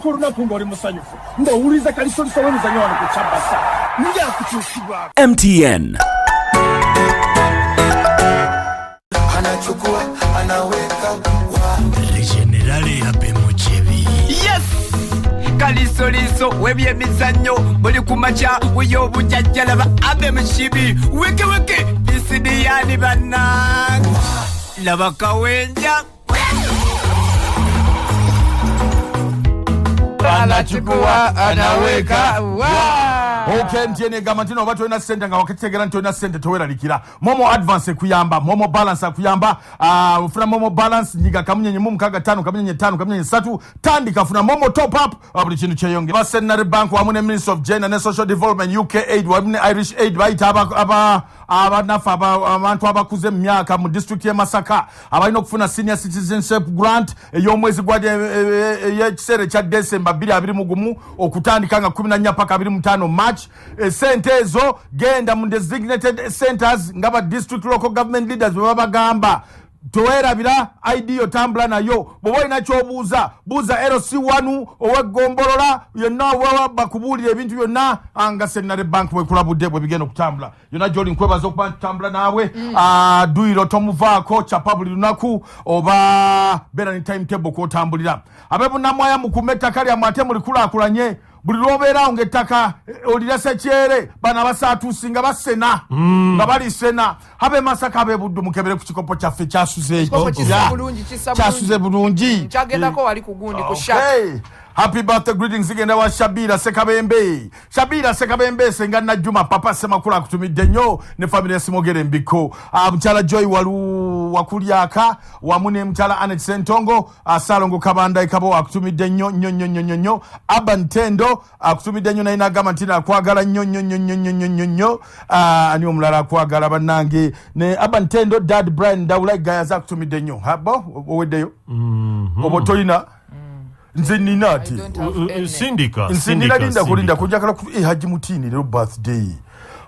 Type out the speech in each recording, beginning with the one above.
ku lunaku ng'oli musanyufu ng'owuliriza Kaliisoliiso w'emizannyo wano ku Kyabasa nja kukyusibwa. MTN. Anachukua anaweka Generali abemuchebi. Yes! Kaliisoliiso w'ebyemizannyo buli kumakya w'ey'obujjajjalaba abemuchibi weke bisidiyani bannange laba kawenja Anachukua anaweka Okay, ntiene gama ntino oba toyina sente nga wakitegera nti oyina sente toweralikira. Momo advance kuyamba, Momo balance kuyamba. Ufuna Momo balance nyiga kamunyenye mu mukaga 5 kamunyenye 5 kamunyenye 3 tandika funa Momo top up buli kintu kyeyonge. Basenary Bank wamu ne Ministry of Gender and Social Development UK Aid wamu ne Irish Aid bayita abanafa abantu abakuze emyaka mu district ye Masaka abalina okufuna senior citizenship grant ey'omwezi gwa y'ekiseera kya December 2021 okutandika nga 14 paka 25 March. Sente ezo genda mu designated centers ngaba district local government leaders babagamba towerabira ID yotambula nayo boboyi nacho buza LC1 owegombolola yonna bakubulira ebintu byonna anga Senary Bank we kulabudde bwe bigenda okutambula yonna joli nkwebaza okutambula nawe duiro tomuvaako chapa buli lunaku oba bera ni timetable ko tambulira abebunamwaya mukumeta kali amate muri kulakulanye buli lwobeera ngetaka olirase kyere bana basatusinga basena nga bali sena habe Masaka abebuddu mukebere ku kikopo kyaffe kyasuze bulungi kyagendako wali kugundi ku shaka. Happy birthday greetings zigenda wa Shabira Sekabembe senga na Juma papa Semakula akutumidde nnyo ne familia Simogere Mbiko mchala Joy wakulyaka wamune mchala Anet Sentongo Salongo Kabanda ikabo akutumidde nnyo Aba Ntendo akutumidde nnyo na inagama ntina akwagala nnyo ani omulala akwagala bannange ne Aba Ntendo Dad Brian Dawula gayaza akutumidde nnyo habo oweddeyo obotoyina Nzinati Sindika linda kulinda kujakala ku Haji Mutini lero birthday.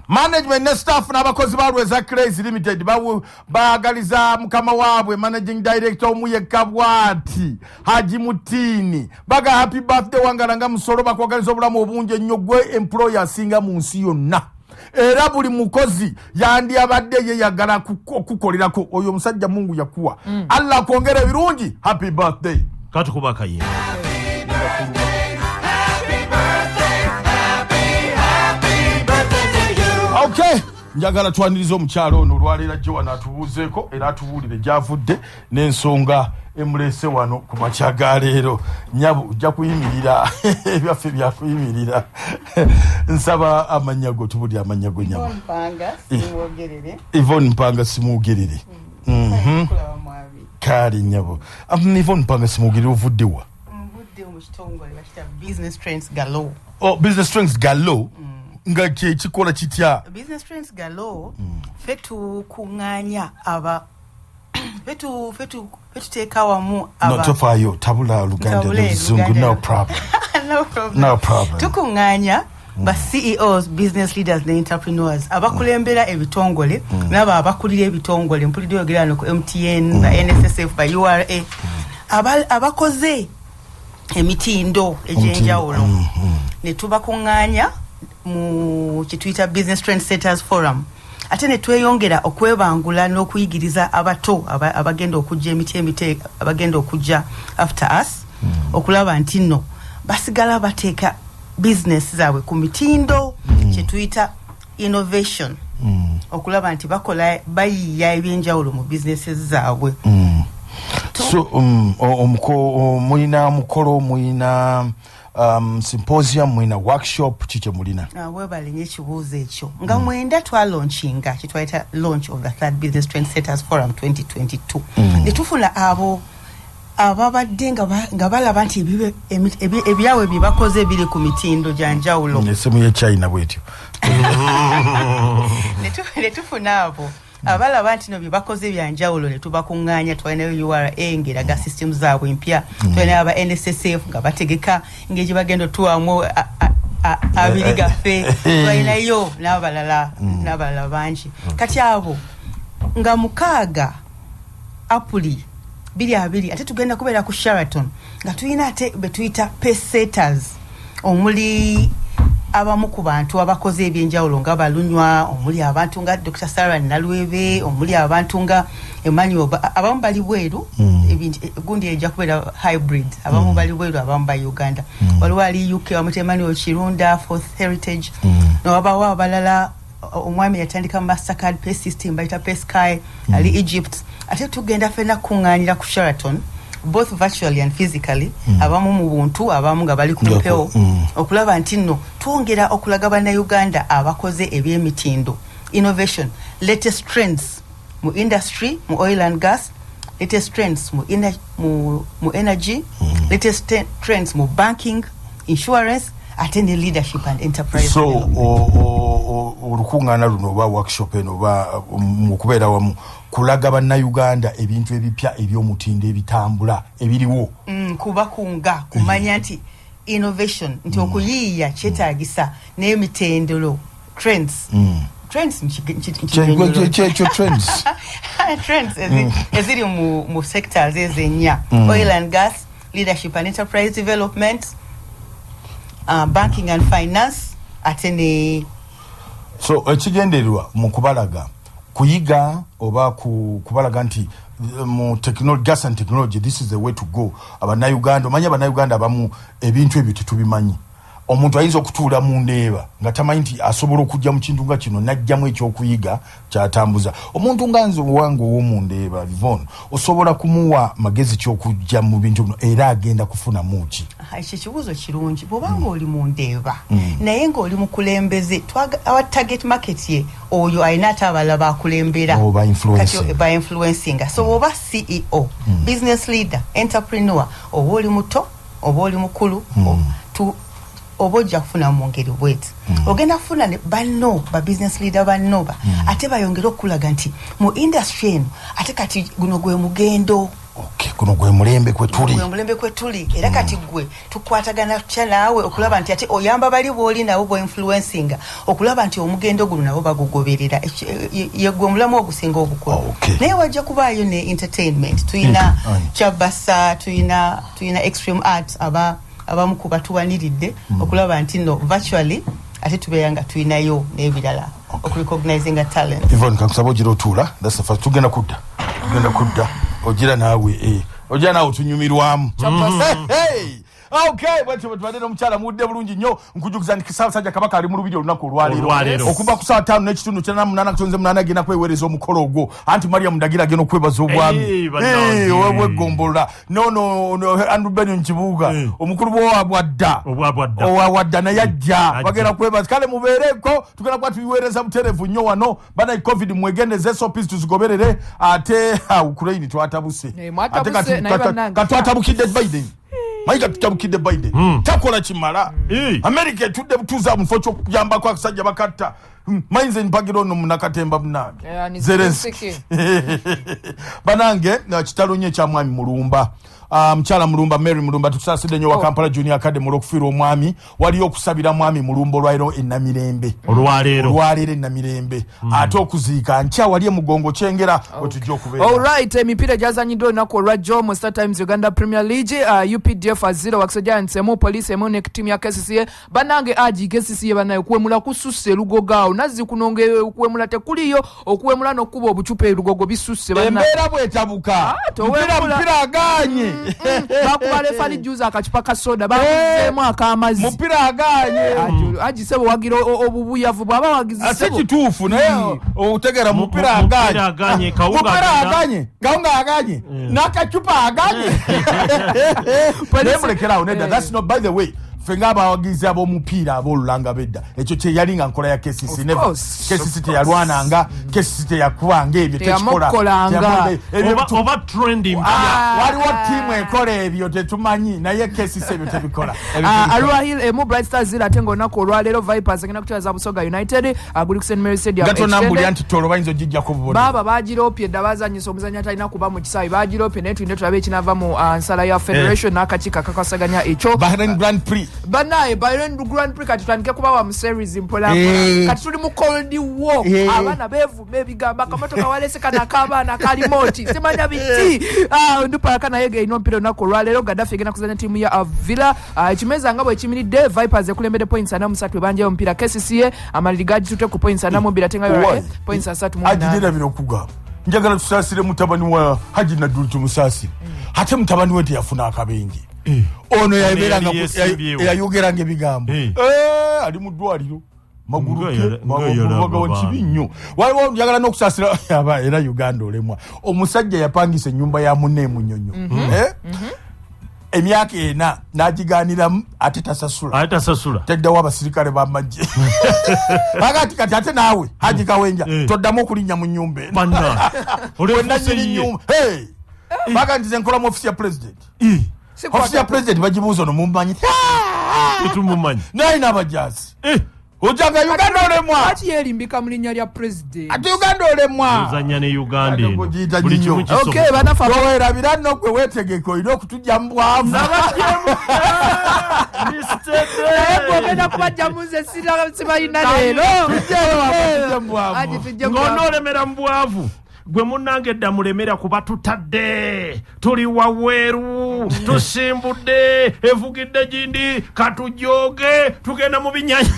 Management ne staff n'abakozi balweza Crazy Limited bagaliza mukama wabwe managing director omuye Kabwati Haji Mutini baga happy birthday wangalanga musolo bakwagaliza obulamu obungi ennyo gwe employer singa mu nsi yonna. Era buli mukozi yandi abadde ye yagala kukolerako oyo musajja Mungu yakuwa Allah kuongera birungi happy birthday katukubaka ye. Okay, njagala twaniriza omukyalo ono olwaleera Jowa n'atubuuzeeko era atubuulire gy'avudde n'ensonga emulese wano ku makya ga leero. Nyabu ojja kuyimirira ebyaffe byakuyimirira. Nsaba amannya go tubulire amannya go Nyabu. Yvonne Mpanga Simugerere. Kali Nyabu. Yvonne Mpanga Simugerere ovudde wa? Mvudde mu kitongole bakita Business Trends Galore. Oh, Business Trends Galore. Nga kikola kitya? Business Trends Galore fetu kunganya aba fetu teka wamu aba. No tofayo tabula Uganda luzungu no problem. No problem. Tukunganya ba CEOs, business leaders ne entrepreneurs abakulembera ebitongole naba abakulira ebitongole mpulidde yogerano ku MTN ba NSSF ba URA abakoze emitindo ejenjawulo ne tubakunganya mu kituyita Business Trend Setters Forum ate ne tweyongera okwebangula n'okuyigiriza abato abagenda okujja emite abagenda okujja after us okulaba nti nno basigala bateeka business zaabwe ku mitindo kituyita innovation okulaba nti bakola bayiya ebyenjawulo mu businesses zaabwe. So muyina mukolo muyina symposium muyina workshop chiche mulina webale nye kibuuzo ekyo nga mwenda twalaunchinga kitwaita launch of the third Business Trend Setters Forum 2022 netufuna abo ababadde nga balaba nti ebyawe byebakoze biri ku mitindo gyanjawulo nesemu ye China bwetyo netufuna abo abalaba nti no byebakoze byanjawulo ne tubakunganya twalina URA ngeraga system zaabwe mpya twalina aba NSSF nga bategeka ngeje bagendo tuwamu abiri gaffe twalinayo n'abalala bangi kati abo nga mukaaga Apuli 22 ate tugenda kubeera ku Sheraton nga tulina ate betuyita pace setters omuli abamu ku bantu abakoze ebyenjawulo nga balunywa omuli abantu nga Dr. Sarah Nalwebe omuli abantu nga Emmanuel abamu bali bweru gundi ejja kubeera hybrid abamu bali bweru abamu ba Uganda waliwo ali UK wamute Emmanuel Kirunda Fourth Heritage n'abawo abalala omwami yatandika Mastercard Pay System bayita Peskai ali Egypt ate tugenda fena kuŋŋaanira ku Sheraton both virtually and physically abamu mu buntu abamu nga bali ku mpeo okulaba nti nno twongera okulaga bannayuganda abakoze ebyemitindo innovation latest trends mu industry mu oil and gas latest trends mu energy latest trends mu banking insurance ate ne leadership and enterprise so olukuŋŋaana luno oba workshop eno oba mu kubeera wamu kulaga bannayuganda ebintu ebipya ebyomutindo ebitambula ebiriwo kubakunga kumanya nti innovation nti okuyiiya kyetaagisa n'emitendero trends trends eziri mu sectors ezenya oil and gas leadership and enterprise development banking and finance ate ne so ekigendererwa mu kubalaga kuyiga oba kubalaga nti mu technology gas and technology this is the way to go abanayuganda omanya abanayuganda abamu ebintu ebyo tetubimanyi omuntu ayinza okutuula mu ndeeba nga tamanyi nti asobola okujja mu kintu nga kino najjamu ekyokuyiga kyatambuza omuntu nga nze wange ow'omu ndeeba Yvonne osobola kumuwa magezi kyokujja mu bintu bino era agenda kufuna muki ekyo kibuuzo kirungi bw'obanga oli mu ndeeba naye ng'oli mu kulembeze awa target market ye oyo alina ate abalala bakulembera ba influencing so oba CEO business leader entrepreneur oba oli muto oba oli mukulu oba ojja kufuna mu ngeri bweti ogenda kufuna banno ba business leader bannoba ate bayongera okulaga nti mu industry eno ate kati guno gwe mugendo guno gwe mulembe kwe tuli era kati gwe tukwatagana kya naawe okulaba nti ate oyamba bali booli nabo bo influencing okulaba nti omugendo guno nabo bagugoberera yegwe omulamu ogusinga obukulu naye wajja kubaayo ne entertainment tuyina kyabasa tuyina extreme art abamu ku batuwaniridde okulaba nti no virtually ate tubeera nga tuyinayo n'ebirala okurecognizing a talent. Yvonne kankusaba ogira otuula that's the first tugenda kudda ogira naawe tunyumirwamu okay bwetyo bwetubadde n'omukyala mudde bulungi nnyo nkujukiza nti Ssaabasajja Kabaka ali mu lubiri olunaku olwaleero okuva ku saa 5 n'ekitundu 8 agenda kweweereza omukolo ogwo anti Mariam Ndagira agenda okwebaza obwami owebwegombolola Andrew Benyon Kibuuga omukulu bw'owawadda naye ajja bagenda kwebaza kale mubeereko tugenda kuba tubiweereza butereevu nnyo wano banayi covid mwegendeze SOPs tuzigoberere ate Ukraine twatabuse ate katwatabukidde Biden Maika tutabukidde Biden takola kimala America etudde butuza mufo kyo kuyamba kwa kusajja bakatta mainze mpagiro no munakatemba munange Zelensky banange na kitalo nye kya mwami Mulumba mchala Mulumba Mary Mulumba tukusaside nyo wa Kampala Junior Academy olokufira omwami wali okusabira mwami Mulumba olwairo enamirembe olwalero enamirembe ate okuziika ncha wali mugongo kyengera otujja okubeera alright emipira jazanyidwa nako Rajo mu Star Times Uganda Premier League UPDF 0 Waxajanse mu police mu ne team ya KCCA banange aji KCCA banayo kuwemula kususse lugoga nazi kunonge kuwemula tekuliyo okuwemula no kuba obuchupe lugogo bisusse bana embera bwetabuka mpira aganye bakubale fali juza akachupa ka soda bazemu akamazi mupira aganye ajisebo wagira obubuyavu baba wagizisebo ase kituufu naye otegera mupira aganye kaunga aganye nakachupa aganye Lemulekera oneda that's not by the way fenga abawagizi ab'omupiira ab'olulanga bedda ekyo kye yalinga nkola ya KCC never KCC teyalwananga KCC teyakubanga ebyo tekikola oba trending waliwo tiimu ekola ebyo tetumanyi naye KCC ebyo tebikola Arwahil mu Bright Stars ate ng'olunaku olwaleero Vipers agenda kutereeza Busoga United aguli ku St Mary Stadium gatonambuli anti tolo bayinza ojijjako bubona baba bagiroopye edda bazanyisa omuzannyo atalina kuba mu kisaawe bagiroopye naye tulinde tulabe ekinava mu nsala ya Federation n'akakiiko akakasaganya ekyo Bahrain Grand Prix banaye Byron Grand Prix kati tutandike kubawa mu series mpola kati tuli mu Cold War abana bevume ebigamba akamotoka walese kana kabana kali moti semanya biti ndupa kana yege inompiro nako lwalero Gaddafi egena kuzanya timu ya Villa ekimeza ngabo ekimiridde Vipers ekulembede points ana musatu banje ompira KCCA amalirigaji tute ku points ana mumbira tenga yo points asatu mu ajidira bino kuga njagala tusasire mutabani wa Haji Nadulu tumusasi ate mutabani we yafuna akabenje ono yaberanga yayogeranga ebigambo ali mu ddwaliro maguru wa kibinyo waliwo njagala n'okusasira yaba era Uganda olemwa omusajja yapangisa ennyumba ya munne munyonyo emyaka ena nagiganira ate tasasula teddawo abasirikale ba magye bagati kati ate naawe Haji Kawenja toddamu okulinnya mu nnyumba eno baga nti nkola mu ofisi ya president ofisi ya president bagibuuza ono mumumanyi tetumumanyi naye n'abajaasi ojanga Uganda olemwa ati yelimbika mu linnya lya president ate Uganda olemwa ozanya ne Uganda eno buli kimu okay banafa weerabira nno gwe weetegeka olina okutujja mu bwavu ogenda kubajja muze sibalina leero ng'onoolemera mu bwavu gwe munnange edda mulemera kuba tutadde tuli waweeru tusimbudde evugidde gindi katujoge tugenda mu binyanya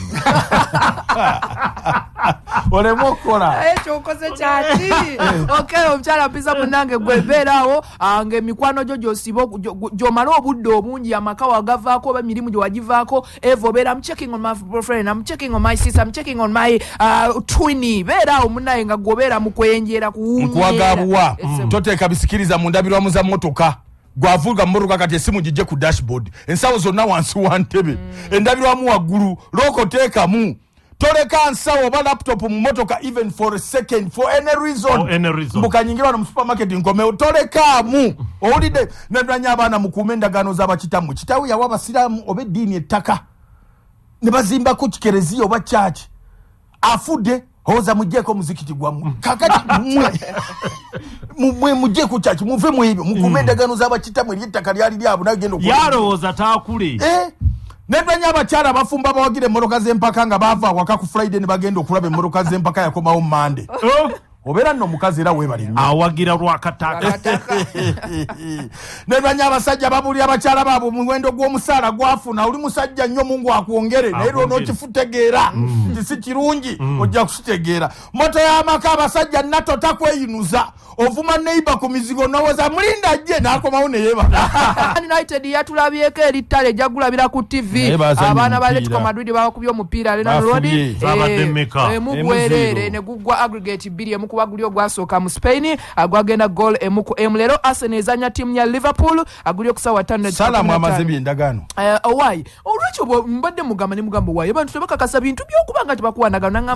olemu okukola ekyokoze kyaki okay omukyala mpisa munnange gwe beeraawo ng'emikwano gyo gyosiba gy'omala obudde obungi amaka wagavaako oba emirimu gye wagivaako eva obeera I'm checking on my boyfriend I'm checking on my sister I'm checking on my twinny beeraawo munnaye nga gwobeera mu kwenjeera nkuwagabuwa toteeka bisikiriza mu ndabirwamu za motoka gwavuga mmotoka kati esimu gijje ku dashboard ensawo zonna wansi wa ntebe endabirwamu waggulu lookoteekamu toleka nsawo oba laptop mu motoka even for a second for any reason mbukanyingira wano mu supermarket nkomeo tolekaamu owulidde nedwanya abaana mukuuma endagaano z'abakitamu kitawe yawa abasiraamu oba eddiini ettaka ne bazimbako kikereziya oba kyaki afudde hoza mujeko muzikiti gwamu kakati mwe mujeko kyaki muve mu ebyo mukuuma endagaano z'abakitamu ery'ettaka lyali lyabo nayo genda yalowooza taakule nedwanya abakyala abafumba bawagire emmoroka z'empaka nga baava awaka ku Friday ne bagenda okulaba emmoroka z'empaka yakomawo Monday obeera nno omukazi era weebali awagira lwakataka nedwanya abasajja babuli abakyala baabwe omuwendo gw'omusaala gwafuna oli musajja nnyo Mungu akwongere naye lwo n'okifutegeera nti si kirungi ojja kusitegeera moto y'amaka abasajja nato takweyinuza ovuma neiba ku mizigo nowoza mulinda ajje n'akomawo ne yeebala United yatulabyeko erittale ejjagulabira ku TV abaana ba Atletico Madrid bakubye omupiira Lennon Road mugwerere ne gugwa aggregate 2 kuba guli ogwasooka mu Spain agwagenda goal emu ku emulero Arsenal ezanya timu ya Liverpool aguli okusawa 5 salamu amaze byendagaano owai olwekyo mbadde mugamba ne mugambo wayo abantu tebakakasa bintu byokubanga tebakuwanagano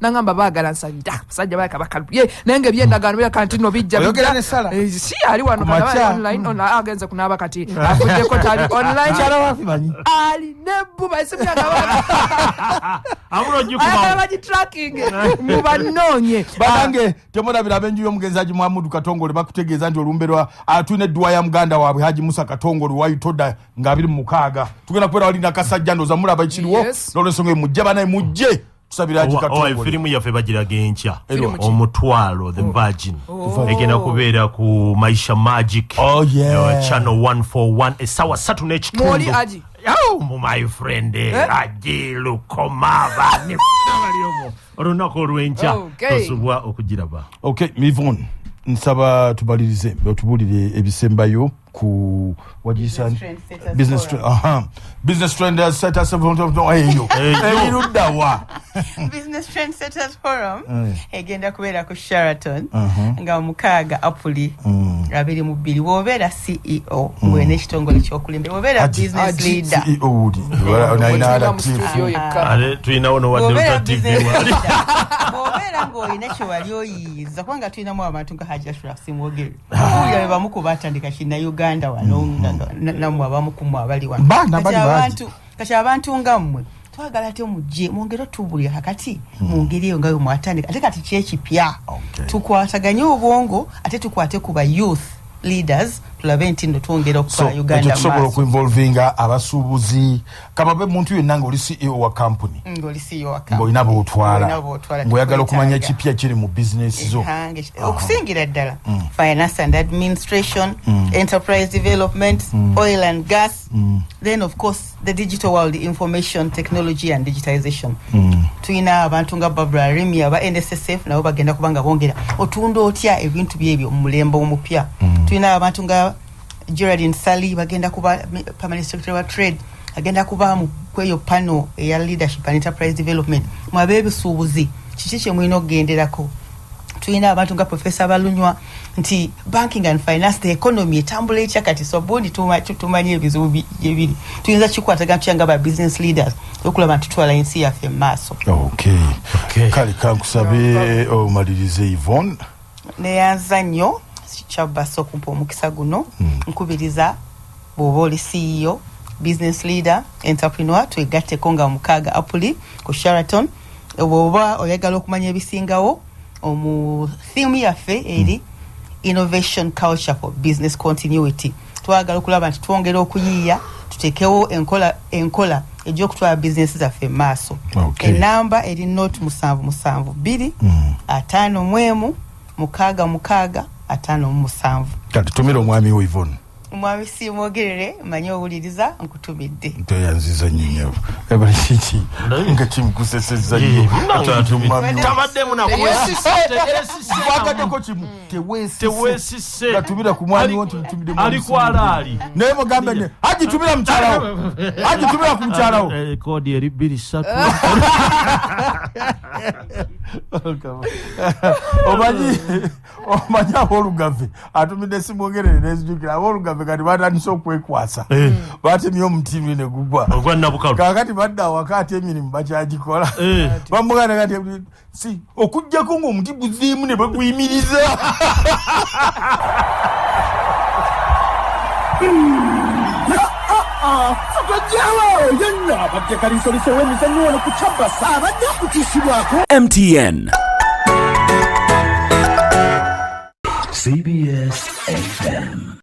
nangamba baagala nsabita basajja bakabakalubye nenge byendagaano bya kantino bijja si ali wano online agenze kunaaba kati akuddeko tali online kyala wafi manyi ali nebuba esimu yagabana bagitracking mubanoonye bange temulabira abenju y'omugenzi Haji Muhammadu Katongole bakutegeeza nti olumberwa atune edduwa ya muganda waabwe Haji Musa Katongole wayitoda nga 26 tugenda kubeera walina kasajja ndoza mulaba ekiriwo n'olwensonga mujje banaye mujje tusabira Haji Katongole firimu yaffe bagiraga enkya omutwalo the virgin egenda kubeera ku Maisha Magic channel 141 esawa 3 n'ekitundu my friend Haji lukomaba ne baliomo olunaku olw'enkya tosubwa okugiraba okay move on nsaba tubalirize otubulire ebisembayo ku wajisa business trend status of eyo Business Trend Setters Forum egenda kubeera ku Sheraton nga mukaaga Apuli 22 wobeera CEO ngwene ekitongole ky'okulembera wobeera business leader tulina ono wadde TV wobeera ng'olina kyewali oyiyiza kubanga tulinamu abantu nga Haji Ashraf Simwogere owulira be bamu ku baatandika kina Uganda wano nammwe abamu ku mmwe abali wano kati abantu nga mmwe twagala ate mujje mwongere otubulira kakati mu ngeri eyo nga mwatandika ate kati kyekipya tukwataganye obwongo ate tukwate ku ba youth leaders tulabe nti ndo twongera okukola Uganda tusobola okuinvolvinga abasuubuzi kamabe muntu yenna ng'oli CEO wa company ng'olina bootwala ng'oyagala okumanya ekipya kiri mu bizinesi zo okusingira ddala finance and administration enterprise development oil and gas then of course the digital world information technology and digitization tuyina abantu nga Barbara Rimi aba NSSF nabo bagenda kubanga bongera otunda otya ebintu byebyo mu mulembo omupya tuyina abantu nga Geraldine Sally bagenda kuba permanent secretary wa trade agenda kuba mu kweyo panel ya leadership and enterprise development mwabebe subuzi kiki mwino okugenderako tuyina abantu nga Professor Balunywa nti banking and finance the economy etambula etya kati so bondi tumanye ebizibu byebiri tuyinza kikwataga tyanga ba business leaders okulaba tutwala ensi yaffe maaso okay kali kankusabe omalirize Yvonne neyanza nnyo kyabaso kumpa omukisa guno nkubiriza bw'oba oli CEO business leader entrepreneur twegatteko nga mukaaga apuli ku Sheraton bw'oba oyagala okumanya ebisingawo omu theme yaffe eri innovation culture for business continuity twagala okulaba nti twongera okuyiiya tutekewo enkola egy'okutwala bizinesi zaffe maaso enamba eri note 772 51 mukaaga 57 kati tumira omwami we Yvonne omwami simwogerere manyi owuliriza nkutumidde ntoyanziza nnyo ebali kiki nga kimukusesezza nnyo tabaddemu nakuwakadeko kimu teweesise gatumira ku mwami wo ntimutumidde alikwalaali naye mugambe ne agitumira mukyalawo agitumira ku mukyalawo koodi eri 23 omanyi aboolugave atumidde simwogerere nezijukira aboolugave kati batandise okwekwasa batemye omutimbwe ne gugwa kakati badda awaka ate emirimu bakyagikola bamugana kati si okujjako ng'omuti guziimu ne baguyimiriza Tujawo Byonna badde Kaliisoliiso w'emizannyo wano ku Kyabasa abadde akutisibwako MTN CBS FM